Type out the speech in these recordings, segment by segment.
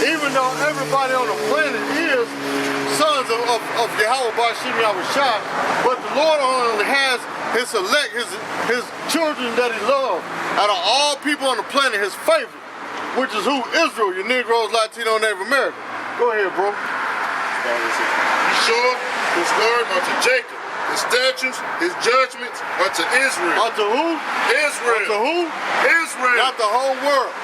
Even though everybody on the planet is sons of YAHAWASHI, but the Lord only has his elect, his children that he loves. Out of all people on the planet, his favorite, which is who? Israel, your Negroes, Latino, Native American. Go ahead, bro. He showed his word unto Jacob, his statutes, his judgments unto Israel. Unto who? Israel. Unto who? Israel. Not the whole world.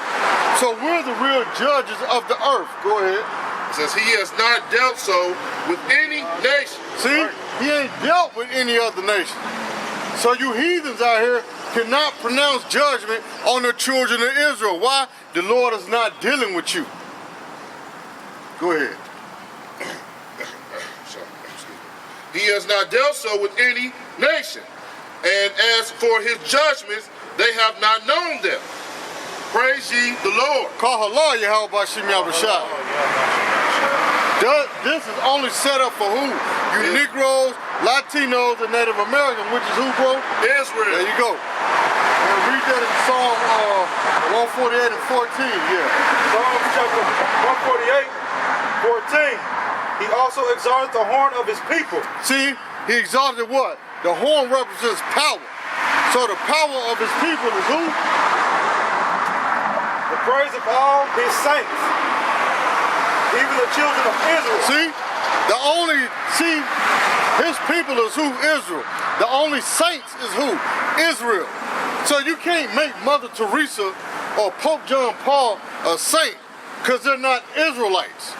So we're the real judges of the earth. Go ahead. It says he has not dealt so with any nation. See? He ain't dealt with any other nation. So you heathens out here cannot pronounce judgment on the children of Israel. Why? The Lord is not dealing with you. Go ahead. He has not dealt so with any nation. And as for his judgments, they have not known them. Praise ye the Lord. YAHAWAH, YAHAWASHI. This is only set up for who? You Negroes, Latinos, and Native Americans, which is who, bro? Israel. There you go. And read that in Psalm 148 and 14, yeah. Psalm chapter 148, 14. He also exalted the horn of his people. See, he exalted what? The horn represents power. So the power of his people is who? The praise of all his saints, even the children of Israel. See, his people is who? Israel. The only saints is who? Israel. So you can't make Mother Teresa or Pope John Paul a saint because they're not Israelites.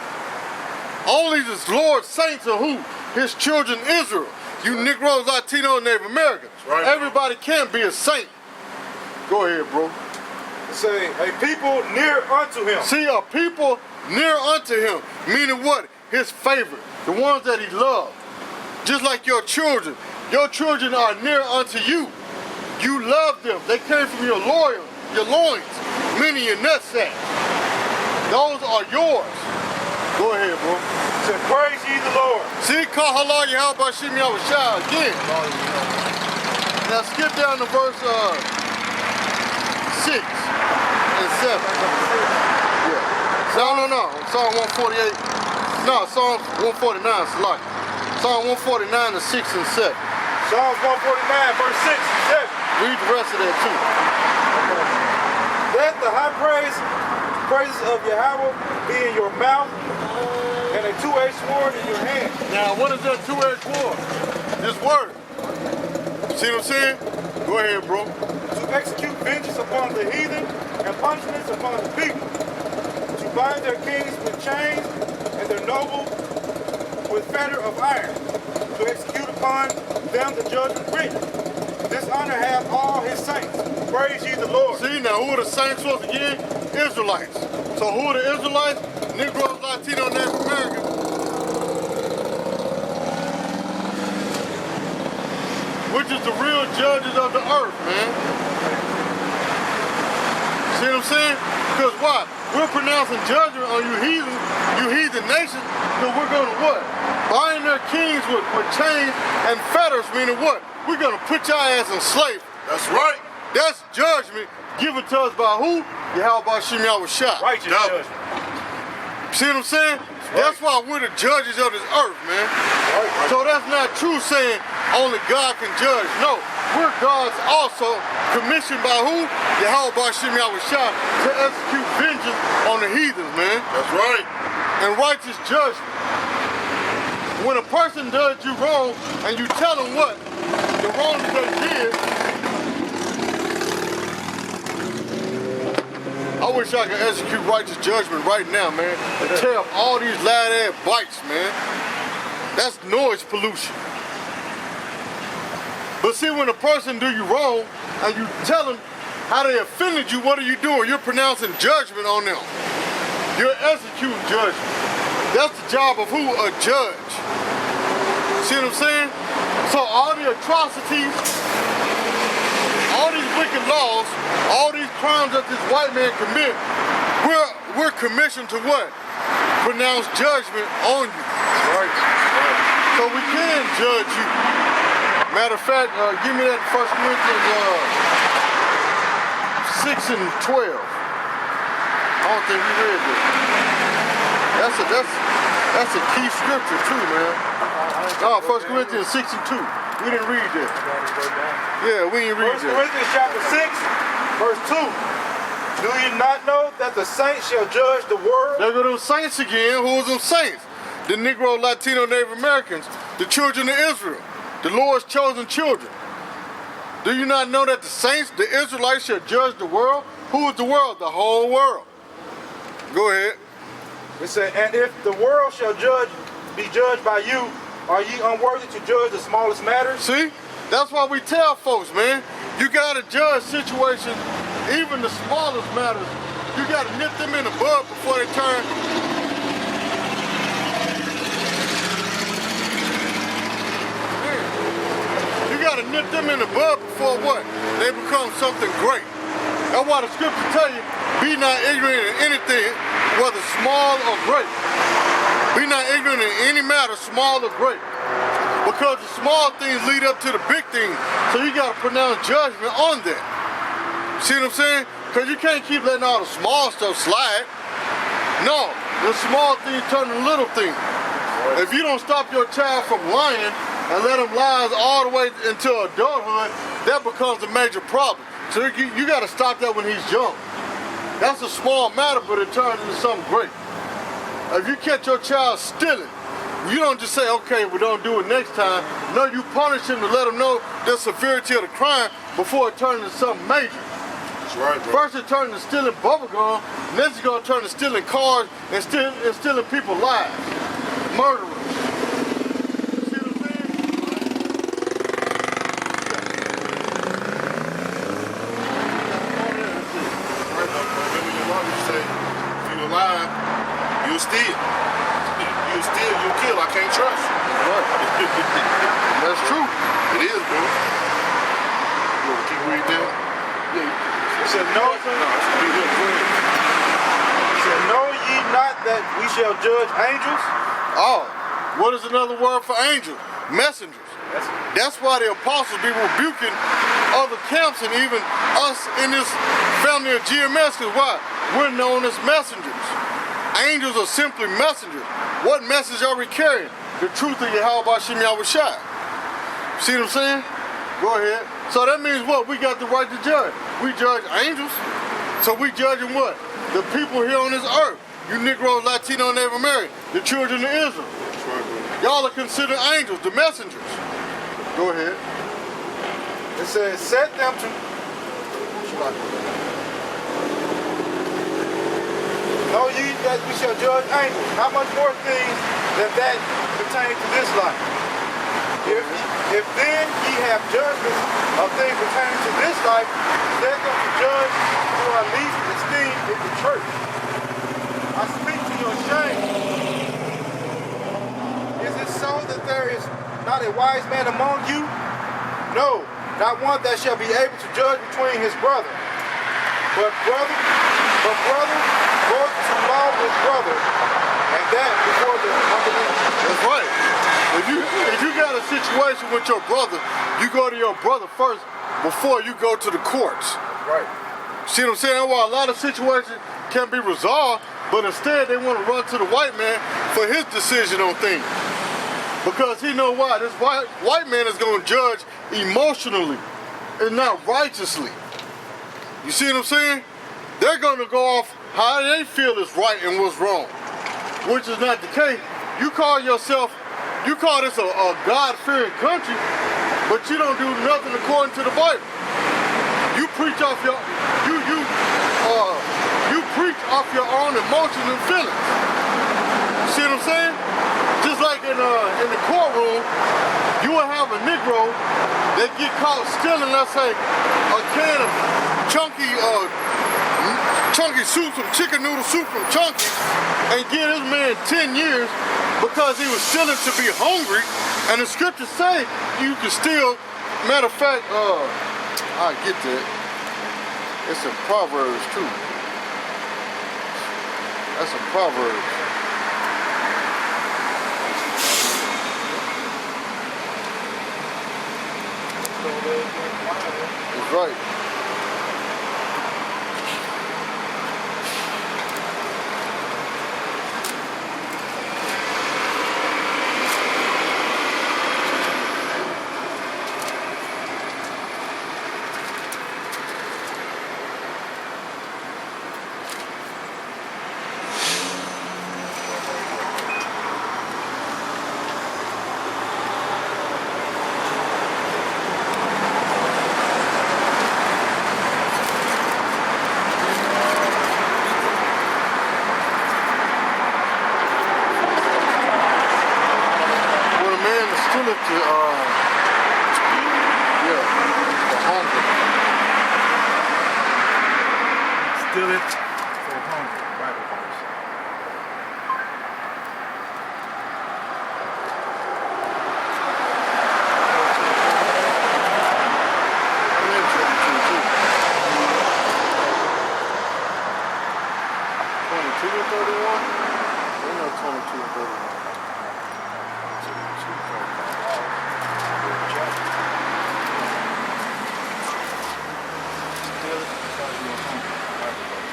Only the Lord's saints are who? His children Israel. You Negroes, Latino, and Native Americans. Right. Everybody can't be a saint. Go ahead, bro. Say, a people near unto him. See, a people near unto him. Meaning what? His favorite. The ones that he loved. Just like your children. Your children are near unto you. You love them. They came from your loins, meaning your nutsack. Those are yours. Go ahead, bro. Say, praise ye the Lord. See, YAHAWAH, YAHAWASHI again. Now skip down to verse 6 and 7. Yeah. No. Psalm 148. No, Psalm 149, Salaki. Psalm 149 to 6 and 7. Psalms 149, verse 6 and 7. Read the rest of that too. Let the high praises of Yahweh be in your mouth, and a two-edged sword in your hand. Now, what is that two-edged sword? This word. See what I'm saying? Go ahead, bro. To execute vengeance upon the heathen and punishments upon the people. To bind their kings with chains and their nobles with fetter of iron. To execute upon them the judgment written. This honor hath all his saints. Praise ye the Lord. See, now who are the saints was again? Israelites. So who are the Israelites? Negroes, Latino, Native Americans. Which is the real judges of the earth, man. See what I'm saying? Because why? We're pronouncing judgment on you heathen nations, because we're going to what? Bind their kings with chains and fetters, meaning what? We're going to put your ass in slavery. That's right. That's judgment given to us by who? YAHAWASHI. Righteous judgment. See what I'm saying? That's why we're the judges of this earth, man. So that's not true saying only God can judge. No, we're God's also commissioned by who? YAHAWASHI to execute vengeance on the heathens, man. That's right. And righteous judgment. When a person does you wrong and you tell them what? The wrong that they did. I wish I could execute righteous judgment right now, man, and tear up all these loud-ass bikes, man. That's noise pollution. But see, when a person do you wrong and you tell them how they offended you, what are you doing? You're pronouncing judgment on them. You're executing judgment. That's the job of who? A judge. See what I'm saying? So all the atrocities, all these wicked laws, all these crimes that this white man commit, we're commissioned to what? Pronounce judgment on you. Right. So we can judge you. Matter of fact, give me that 1 Corinthians 6 and 12. I don't think we read this. That's a key scripture too, man. Oh, 1 Corinthians 6:2. We didn't read that. Yeah, we didn't read 1 that. Corinthians chapter 6, verse 2. Do you not know that the saints shall judge the world? There go them saints again. Who was them saints? The Negro, Latino, Native Americans, the children of Israel, the Lord's chosen children. Do you not know that the saints, the Israelites, shall judge the world? Who is the world? The whole world. Go ahead. It said, and if the world shall be judged by you, are ye unworthy to judge the smallest matters? See? That's why we tell folks, man, you got to judge situations, even the smallest matters. You got to nip them in the bud before they turn. You got to nip them in the bud before what? They become something great. That's why the scripture tell you, be not ignorant in anything, whether small or great. Be not ignorant in any matter, small or great. Because the small things lead up to the big things. So you got to pronounce judgment on that. See what I'm saying? Because you can't keep letting all the small stuff slide. No, the small things turn to little things. If you don't stop your child from lying and let them lie all the way into adulthood, that becomes a major problem. So you got to stop that when he's young. That's a small matter, but it turns into something great. If you catch your child stealing, you don't just say, okay, we don't do it next time. No, you punish him to let him know the severity of the crime before it turns into something major. That's right, bro. First it turned to stealing bubblegum, next it's going to turn to stealing cars and stealing people's lives. Murderers. See what I'm saying? Lie, you'll steal. You'll steal, you'll kill. I can't trust. Right. That's true. It is, bro. You want to keep reading that? It said, know ye not that we shall judge angels? Oh, what is another word for angels? Messengers. That's why the apostles be rebuking other camps and even us in this family of GMS. Because why? We're known as messengers. Angels are simply messengers. What message are we carrying? The truth of YAHAWASHI. See what I'm saying? Go ahead. So that means what? We got the right to judge. We judge angels. So we judging what? The people here on this earth. You Negroes, Latino, and Native American. The children of Israel. Y'all are considered angels, the messengers. Go ahead. It says, set them to... Know ye that we shall judge angels. How much more things than that pertain to this life? If then ye have judgments of things pertaining to this life, set them to judge who are least esteemed in the church. I speak to your shame. Is it so that there is not a wise man among you? No, not one that shall be able to judge between his brother. But brother, go to law with brother, and that before the unbelievers. That's right. If you got a situation with your brother, you go to your brother first before you go to the courts. Right. See what I'm saying? That's why a lot of situations can be resolved, but instead they want to run to the white man for his decision on things. Because he know why. This white man is going to judge emotionally and not righteously. You see what I'm saying? They're going to go off how they feel is right and what's wrong, which is not the case. You call this a God-fearing country, but you don't do nothing according to the Bible. You preach off your own emotions and feelings. You see what I'm saying? Just like in the courtroom, you will have a Negro that get caught stealing, let's say, a can of chunky soup, some chicken noodle soup from Chunky, and give this man 10 years because he was stealing to be hungry. And the scriptures say you can steal. Matter of fact, I get that. It's in Proverbs too. That's in Proverbs. That's right. unrighteous, the hunger. Steal it for hunger. Bible verse. I'm in 22 too. 22 and 31? Ain't no 22 and 31. Steal it because you are hungry. Bible verse.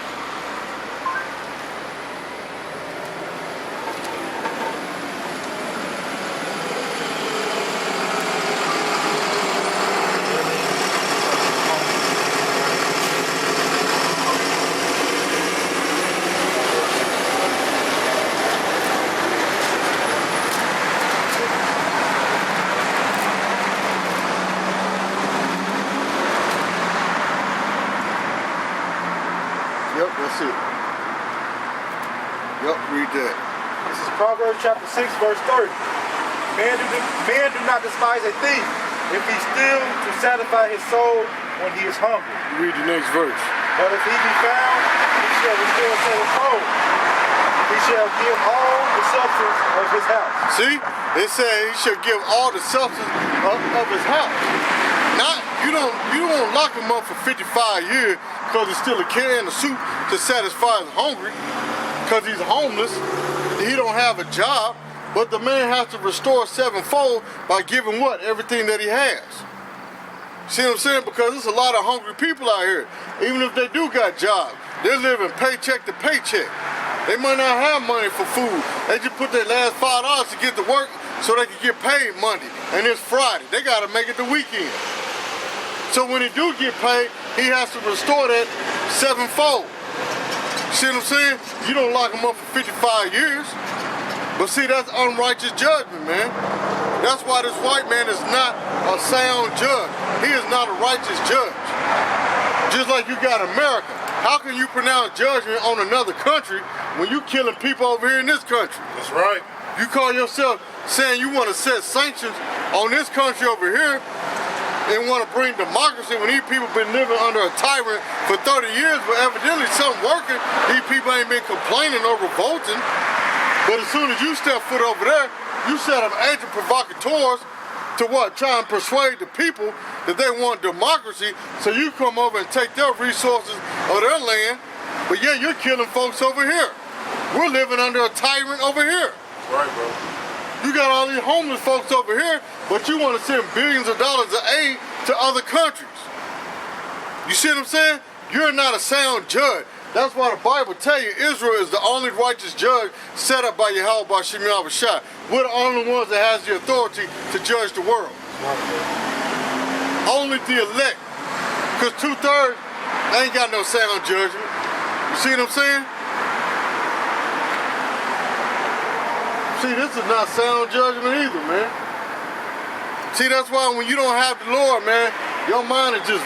Yep, that's it. Yep, read that. This is Proverbs chapter 6, verse 30. Men do not despise a thief if he steals to satisfy his soul when he is hungry. Read the next verse. But if he be found, he shall restore sevenfold. He shall give all the substance of his house. See, it said he should give all the substance of his house. Not you don't lock him up for 55 years because he's still a can of soup to satisfy his hungry, because he's homeless, he don't have a job, but the man has to restore sevenfold by giving what? Everything that he has. See what I'm saying? Because there's a lot of hungry people out here. Even if they do got jobs, they're living paycheck to paycheck. They might not have money for food. They just put their last $5 to get to work so they can get paid Monday. And it's Friday. They got to make it the weekend. So when he do get paid, he has to restore that sevenfold. See what I'm saying? You don't lock him up for 55 years. But see, that's unrighteous judgment, man. That's why this white man is not a sound judge. He is not a righteous judge. Just like you got America. How can you pronounce judgment on another country when you killing people over here in this country? That's right. You call yourself saying you want to set sanctions on this country over here and want to bring democracy when these people been living under a tyrant for 30 years, but evidently something working. These people ain't been complaining or revolting. But as soon as you step foot over there, you set up agent provocateurs to what? Try and persuade the people that they want democracy, so you come over and take their resources of their land, but yeah, you're killing folks over here. We're living under a tyrant over here. That's right, bro. You got all these homeless folks over here, but you want to send billions of dollars of aid to other countries. You see what I'm saying? You're not a sound judge. That's why the Bible tell you Israel is the only righteous judge set up by YAHAWASHI. We're the only ones that has the authority to judge the world. Only the elect. Because 2/3 ain't got no sound judgment. You see what I'm saying? See, this is not sound judgment either, man. See, that's why when you don't have the Lord, man, your mind is just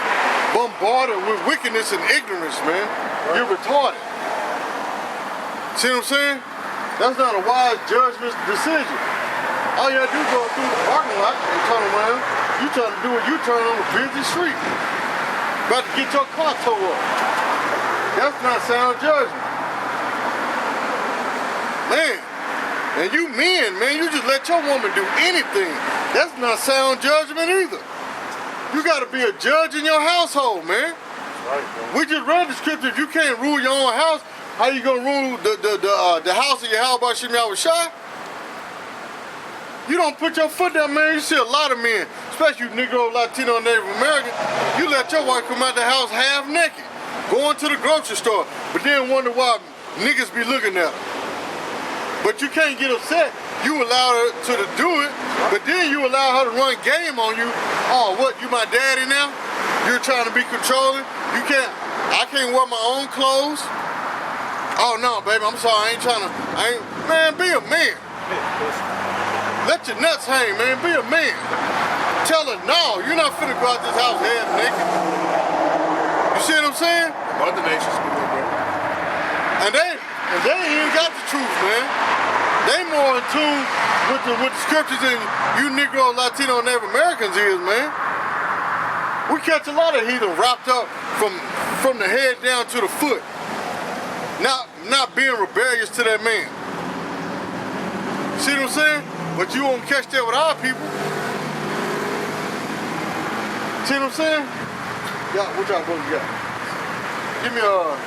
bombarded with wickedness and ignorance, man. You're retarded. See what I'm saying? That's not a wise judgment decision. All you gotta do is go through the parking lot and turn around. You trying to do a U-turn on a busy street. About to get your car towed up. That's not sound judgment. Man. And you men, man, you just let your woman do anything. That's not sound judgment either. You got to be a judge in your household, man. Right, bro. We just read the scripture. If you can't rule your own house, how you gonna rule the house of YAHAWASHI? You don't put your foot down, man. You see a lot of men, especially you Negro, Latino, Native American, you let your wife come out the house half naked, going to the grocery store, but then wonder why niggas be looking at her. But you can't get upset. You allow her to do it, but then you allow her to run game on you. Oh, what, you my daddy now? You're trying to be controlling? I can't wear my own clothes? Oh no, baby, I'm sorry, man, be a man. Let your nuts hang, man, be a man. Tell her, no, you're not finna go out this house half naked. You see what I'm saying? Other nations, bro. And they ain't even got the truth, man. They more in tune with the scriptures than you Negro, Latino, and Native Americans is, man. We catch a lot of heathen wrapped up from the head down to the foot. Not being rebellious to that man. See what I'm saying? But you won't catch that with our people. See what I'm saying? Yeah, what y'all boys got? Give me what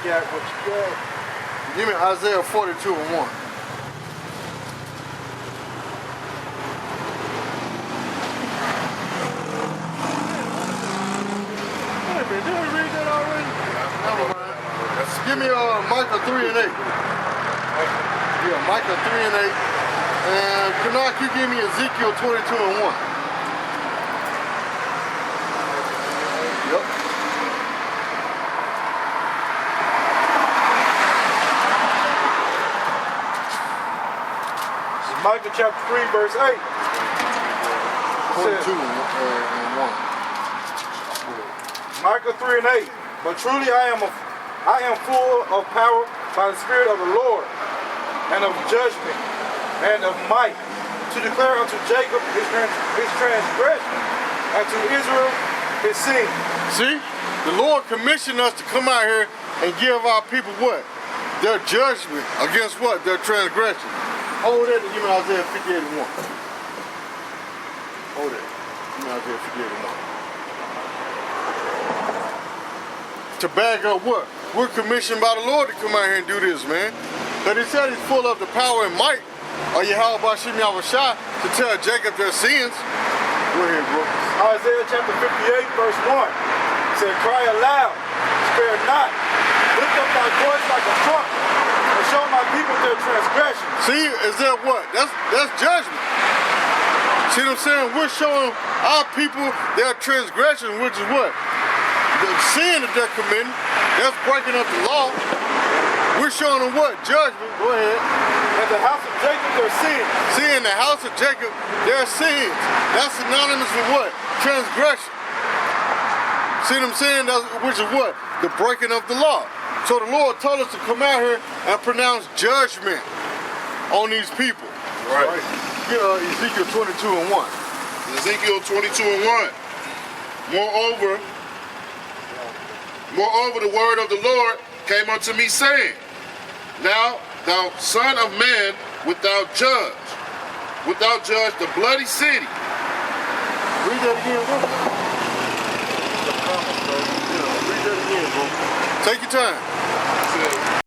you got? Give me Isaiah 42:1. Did we read that already? Never mind. Give me Micah 3:8. Yeah, Micah 3:8. And Canuck, you give me Ezekiel 22:1. Yep. This is Micah chapter 3, verse 8. 22 and 1. Micah 3 and 8. But truly I am full of power by the Spirit of the Lord, and of judgment, and of might, to declare unto Jacob his transgression, and to Israel his sin. See? The Lord commissioned us to come out here and give our people what? Their judgment against what? Their transgression. Hold that and give me Isaiah 58:1. Hold that. Give me Isaiah 58:1. To bag up what? We're commissioned by the Lord to come out here and do this, man. But he said he's full of the power and might of YAHAWASHI to tell Jacob their sins. Go ahead, bro. Isaiah chapter 58, verse 1. It said, cry aloud, spare not, lift up thy voice like a trumpet, and show my people their transgression. See, is that what? That's judgment. See what I'm saying? We're showing our people their transgression, which is what? The sin that they're committing. That's breaking up the law. We're showing them what? Judgment. Go ahead. And the house of Jacob their sins. See, in the house of Jacob, their sins. That's synonymous with what? Transgression. See what I'm saying? Which is what? The breaking of the law. So the Lord told us to come out here and pronounce judgment on these people. Right. Ezekiel 22:1. Ezekiel 22:1. Moreover, the word of the Lord came unto me, saying, now, thou son of man, without judge the bloody city. Read that again, bro. Read that again, bro. Take your time.